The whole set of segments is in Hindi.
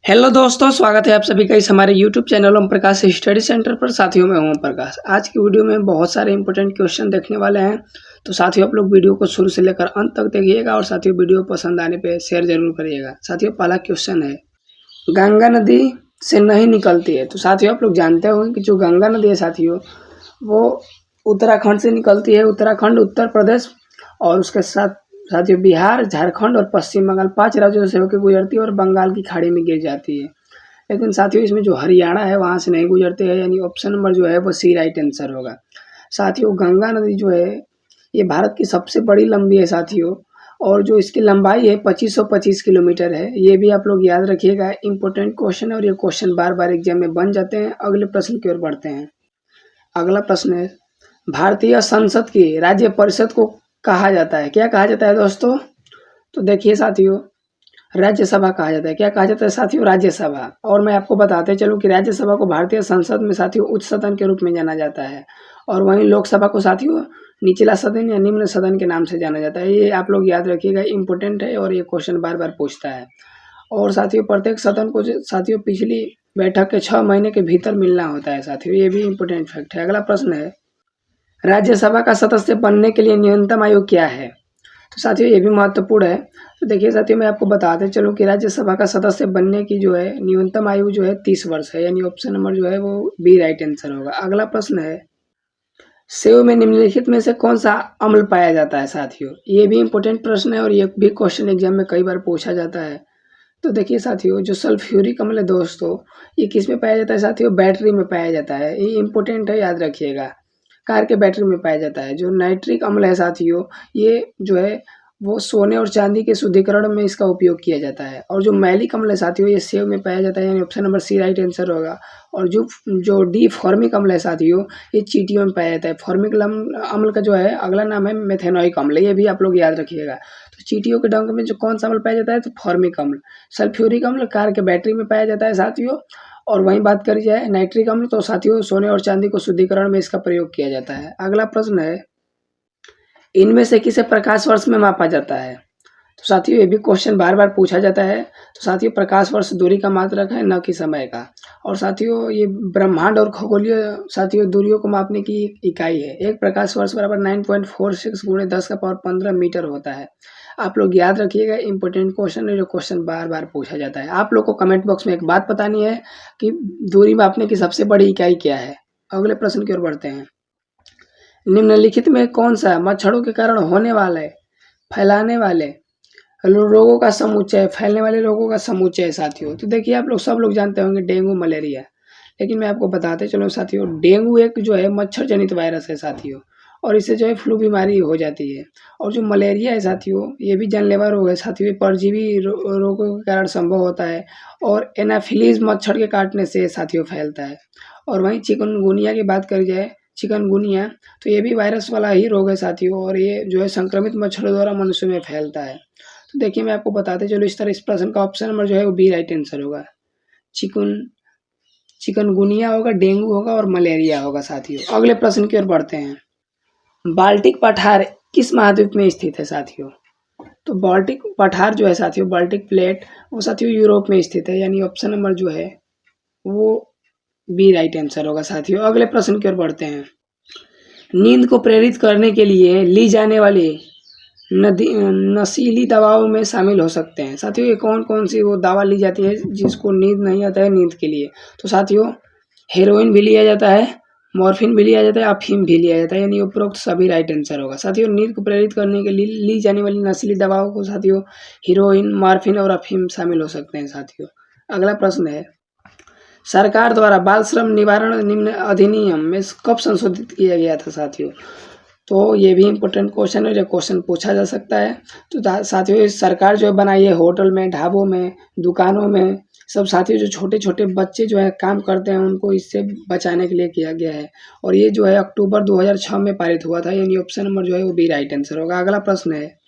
हेलो दोस्तों, स्वागत है आप सभी का इस हमारे YouTube channel Om Prakash study centre पर। साथियों, मैं ओम प्रकाश। आज की वीडियो में बहुत सारे इंपॉर्टेंट क्वेश्चन देखने वाले हैं, तो साथियों आप लोग वीडियो को शुरू से लेकर अंत तक देखिएगा और साथियों वीडियो पसंद आने पे शेयर जरूर करिएगा। साथियों, पहला क्वेश्चन है, गंगा नदी से नहीं निकलती है। तो साथियों आप लोग जानते होंगे कि जो गंगा नदी है साथियों, वो उत्तराखंड से निकलती है। उत्तराखंड, उत्तर प्रदेश और उसके साथ साथियों बिहार, झारखंड और पश्चिम बंगाल 5 राज्यों से होकर गुजरती है और बंगाल की खाड़ी में गिर जाती है। लेकिन साथियों इसमें जो हरियाणा है वहाँ से नहीं गुजरते हैं, यानी ऑप्शन नंबर जो है वो सी राइट आंसर होगा। साथियों, गंगा नदी जो है ये भारत की सबसे बड़ी लंबी है साथियों, और जो इसकी लंबाई है 2525 किलोमीटर है। ये भी आप लोग याद रखिएगा, इंपॉर्टेंट क्वेश्चन है और ये क्वेश्चन बार बार एग्जाम में बन जाते हैं। अगले प्रश्न की ओर बढ़ते हैं। अगला प्रश्न है, भारतीय संसद की राज्य परिषद को कहा जाता है, क्या कहा जाता है दोस्तों? तो देखिए साथियों, राज्यसभा कहा जाता है। क्या कहा जाता है साथियों? राज्यसभा। और मैं आपको बताते चलूं कि राज्यसभा को भारतीय संसद में साथियों उच्च सदन के रूप में जाना जाता है, और वहीं लोकसभा को साथियों निचला सदन या निम्न सदन के नाम से जाना जाता है। ये आप लोग याद रखिएगा, इंपॉर्टेंट है और ये क्वेश्चन बार बार पूछता है। और साथियों प्रत्येक सदन को साथियों पिछली बैठक के 6 महीने के भीतर मिलना होता है साथियों, ये भी इंपॉर्टेंट फैक्ट है। अगला प्रश्न है, राज्यसभा का सदस्य बनने के लिए न्यूनतम आयु क्या है? तो साथियों ये भी महत्वपूर्ण है। तो देखिए साथियों, मैं आपको बताते चलूँ कि राज्यसभा का सदस्य बनने की जो है न्यूनतम आयु जो है 30 वर्ष है, यानी ऑप्शन नंबर जो है वो बी राइट आंसर होगा। अगला प्रश्न है, सेव में निम्नलिखित में से कौन सा अम्ल पाया जाता है साथियों? ये भी इंपॉर्टेंट प्रश्न है और ये भी क्वेश्चन एग्जाम में कई बार पूछा जाता है। तो देखिए साथियों, जो सल्फ्यूरिक अम्ल है दोस्तों, ये किस में पाया जाता है साथियों? बैटरी में पाया जाता है। ये इंपॉर्टेंट है, याद रखिएगा, कार के बैटरी में पाया जाता है। जो नाइट्रिक अम्ल है साथियों, ये जो है वो सोने और चांदी के शुद्धिकरण में इसका उपयोग किया जाता है। और जो मैलिक अम्ल है साथियों, ये सेव में पाया जाता है, यानी option number C right answer होगा। और जो जो डी फॉर्मिक अम्ल है साथियों, ये चींटियों में पाया जाता है। फॉर्मिक अम्ल का जो है अगला नाम है मेथेनोइक अम्ल, ये भी आप लोग याद रखिएगा। तो चींटियों के डंक में जो कौन सा अम्ल पाया जाता है? तो फॉर्मिक अम्ल। सल्फ्यूरिक अम्ल कार के बैटरी में पाया जाता है साथियों। और वहीं बात करी जाए नाइट्रिक अम्ल, तो साथियों सोने और चांदी को शुद्धिकरण में इसका प्रयोग किया जाता है। अगला प्रश्न है, इनमें से किसे प्रकाश वर्ष में मापा जाता है? तो साथियों ये भी क्वेश्चन बार बार पूछा जाता है। तो साथियों प्रकाश वर्ष दूरी का मात्रक है, न कि समय का। और साथियों ये ब्रह्मांड और खगोलीय साथियों दूरियों को मापने की इकाई है। एक प्रकाश वर्ष बराबर 9.46 गुणे 10 का पावर 15 मीटर होता है। आप लोग याद रखिएगा, इंपॉर्टेंट क्वेश्चन है, जो क्वेश्चन बार बार पूछा जाता है। आप लोग को कमेंट बॉक्स में एक बात बतानी है कि दूरी मापने की सबसे बड़ी इकाई क्या है। अगले प्रश्न की ओर बढ़ते हैं। निम्नलिखित में कौन सा मच्छरों के कारण होने वाले फैलाने वाले रोगों का समुच्चय, फैलने वाले रोगों का समुच्चय है साथियों? तो देखिए आप लोग सब लोग जानते होंगे डेंगू, मलेरिया। लेकिन मैं आपको बताते चलूँ साथियों, डेंगू एक जो है मच्छर जनित वायरस है साथियों, और इससे जो है फ्लू बीमारी हो जाती है। और जो मलेरिया है साथियों, ये भी जानलेवा रोग है साथियों, ये परजीवी रोगों के कारण संभव होता है, और एनाफिलीज मच्छर के काटने से साथियों फैलता है। और वहीं चिकनगुनिया की बात करी जाए, चिकनगुनिया, तो ये भी वायरस वाला ही रोग है साथियों, और ये जो है संक्रमित मच्छरों द्वारा मनुष्य में फैलता है। तो देखिए मैं आपको बताते चलो, इस तरह इस प्रश्न का ऑप्शन नंबर जो है वो बी राइट आंसर होगा। चिकनगुनिया होगा, डेंगू होगा और मलेरिया होगा साथियों। अगले प्रश्न की ओर बढ़ते हैं। बाल्टिक पठार किस महाद्वीप में स्थित है साथियों? तो बाल्टिक पठार जो है साथियों, बाल्टिक प्लेट, वो साथियों यूरोप में स्थित है, यानी ऑप्शन नंबर जो है वो बी राइट आंसर होगा साथियों। अगले प्रश्न की ओर बढ़ते हैं। नींद को प्रेरित करने के लिए ली जाने वाली नशीली दवाओं में शामिल हो सकते हैं साथियों। ये कौन कौन सी वो दवा ली जाती है जिसको नींद नहीं आता है नींद के लिए? तो साथियों हेरोइन भी लिया जाता है, मॉर्फिन भी लिया जाता है, अफीम भी लिया जाता है, यानी उपरोक्त सभी राइट आंसर होगा साथियों। नींद को प्रेरित करने के लिए ली जाने वाली नशीली दवाओं को साथियों हीरोइन, मॉर्फिन और अफीम शामिल हो सकते हैं साथियों। अगला प्रश्न है, सरकार द्वारा बाल श्रम निवारण निम्न अधिनियम में कब संशोधित किया गया था साथियों? तो ये भी इम्पोर्टेंट क्वेश्चन है, जो क्वेश्चन पूछा जा सकता है। तो साथियों सरकार जो बनाई है होटल में, ढाबों में, दुकानों में, सब साथियों जो छोटे छोटे बच्चे जो है काम करते हैं उनको इससे बचाने के लिए किया गया है। और ये जो है अक्टूबर 2006 में पारित हुआ था, यानी ऑप्शन नंबर जो है वो बी राइट आंसर होगा। अगला प्रश्न है,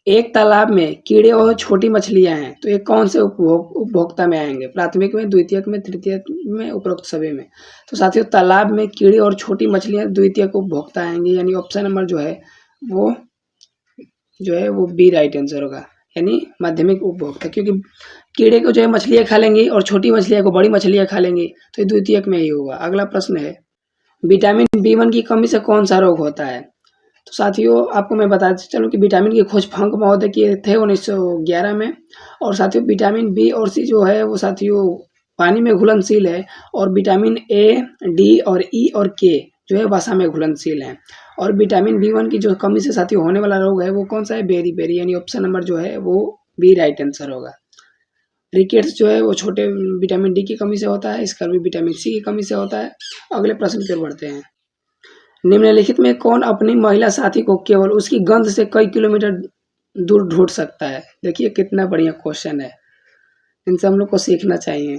एक तालाब में कीड़े और छोटी मछलियां हैं, तो ये कौन से उपभोक्ता में आएंगे? प्राथमिक में, द्वितीयक में, तृतीयक में, उपरोक्त सभी में? तो साथियों तालाब में कीड़े और छोटी मछलियां द्वितीयक उपभोक्ता आएंगे, यानी ऑप्शन नंबर जो है वो बी राइट आंसर होगा, यानी माध्यमिक उपभोक्ता। क्योंकि कीड़े को जो है मछलियाँ खा लेंगी और छोटी मछलियाँ को बड़ी मछलियाँ खा लेंगी, तो ये द्वितीयक में ही होगा। अगला प्रश्न है, विटामिन बी1 की कमी से कौन-सा रोग होता है? तो साथियों आपको मैं बताते चलूँ कि विटामिन की खोज फंक महोदय किए थे 1911 में, और साथियों विटामिन बी और सी जो है वो साथियों पानी में घुलनशील है, और विटामिन ए, डी और ई और के जो है वसा में घुलनशील हैं। और विटामिन बी1 की जो कमी से साथियों होने वाला रोग है वो कौन-सा है? बेरी-बेरी, यानी ऑप्शन नंबर जो है वो बी राइट आंसर होगा। रिकेट्स जो है वो छोटे विटामिन डी की कमी से होता है, स्कर्वी विटामिन सी की कमी से होता है। अगले प्रश्न की ओर बढ़ते हैं। निम्नलिखित में कौन अपनी महिला साथी को केवल उसकी गंध से कई किलोमीटर दूर ढूंढ सकता है? देखिए कितना बढ़िया क्वेश्चन है, इनसे हम लोग को सीखना चाहिए।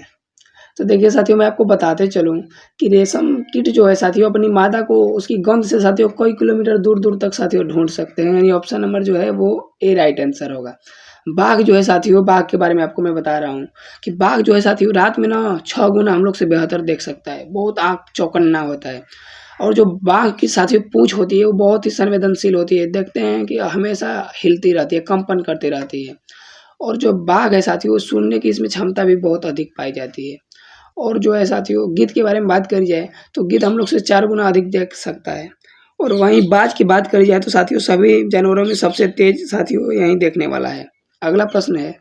तो देखिए साथियों मैं आपको बताते चलूँ कि रेशम कीट जो है साथियों अपनी मादा को उसकी गंध से साथियों कई किलोमीटर दूर-दूर तक साथियों ढूँढ सकते हैं, यानी ऑप्शन नंबर जो है वो ए राइट आंसर होगा। बाघ जो है साथियों, बाघ के बारे में आपको मैं बता रहा हूँ कि बाघ जो है साथियों रात में ना 6 गुना हम लोग से बेहतर देख सकता है, बहुत आँख चौकन्ना होता है। और जो बाघ की साथियों पूँछ होती है वो बहुत ही संवेदनशील होती है, देखते हैं कि हमेशा हिलती रहती है, कंपन करती रहती है। और जो बाघ है साथियों वो सुनने की इसमें क्षमता भी बहुत अधिक पाई जाती है। और जो है साथियों गिद्ध के बारे में बात करी जाए तो गिद्ध हम लोग से 4 गुना अधिक देख सकता है। और वहीं बाज की बात करी जाए तो साथियों सभी जानवरों में सबसे तेज साथियों यही देखने वाला है। अगला प्रश्न है,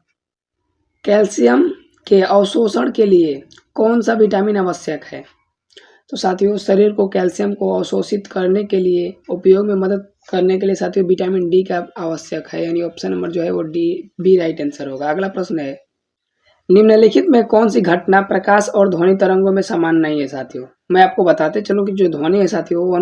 कैल्शियम के अवशोषण के लिए कौन सा विटामिन आवश्यक है? तो साथियों शरीर को कैल्शियम को अवशोषित करने के लिए उपयोग में मदद करने के लिए साथियों विटामिन डी का आवश्यक है, यानी ऑप्शन नंबर जो है वो डी बी राइट आंसर होगा। अगला प्रश्न है, निम्नलिखित में कौन-सी घटना प्रकाश और ध्वनि तरंगों में समान नहीं है साथियों? मैं आपको बताते चलूँ कि जो ध्वनि है साथियों वो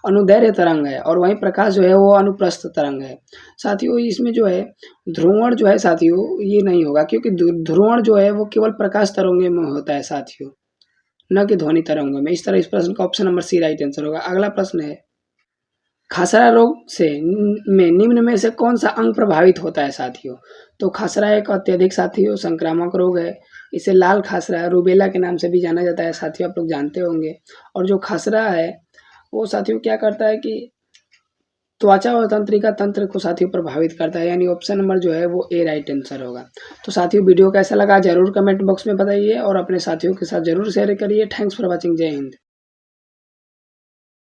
अनुदैर्घ्य तरंग है, और वहीं प्रकाश जो है वो अनुप्रस्थ तरंग है। साथियों इसमें जो है ध्रुवण जो है साथियों ये नहीं होगा, क्योंकि ध्रुवण जो है वो केवल प्रकाश तरंगों में होता है साथियों, न कि ध्वनि तरंगों में। इस तरह इस प्रश्न का option number C right answer होगा। अगला प्रश्न है, खसरा रोग से में निम्न में से कौन सा अंग प्रभावित होता है साथियों? तो खसरा एक अत्यधिक साथियों संक्रामक रोग है, इसे लाल खसरा रूबेला के नाम से भी जाना जाता है साथियों, आप लोग जानते होंगे। और जो खसरा है वो साथियों क्या करता है कि त्वचा और तंत्रिका तंत्र को साथियों प्रभावित करता है, यानी ऑप्शन नंबर जो है वो ए राइट आंसर होगा। तो साथियों वीडियो कैसा लगा जरूर कमेंट बॉक्स में बताइए और अपने साथियों के साथ जरूर शेयर करिए। थैंक्स फॉर वॉचिंग, जय हिंद।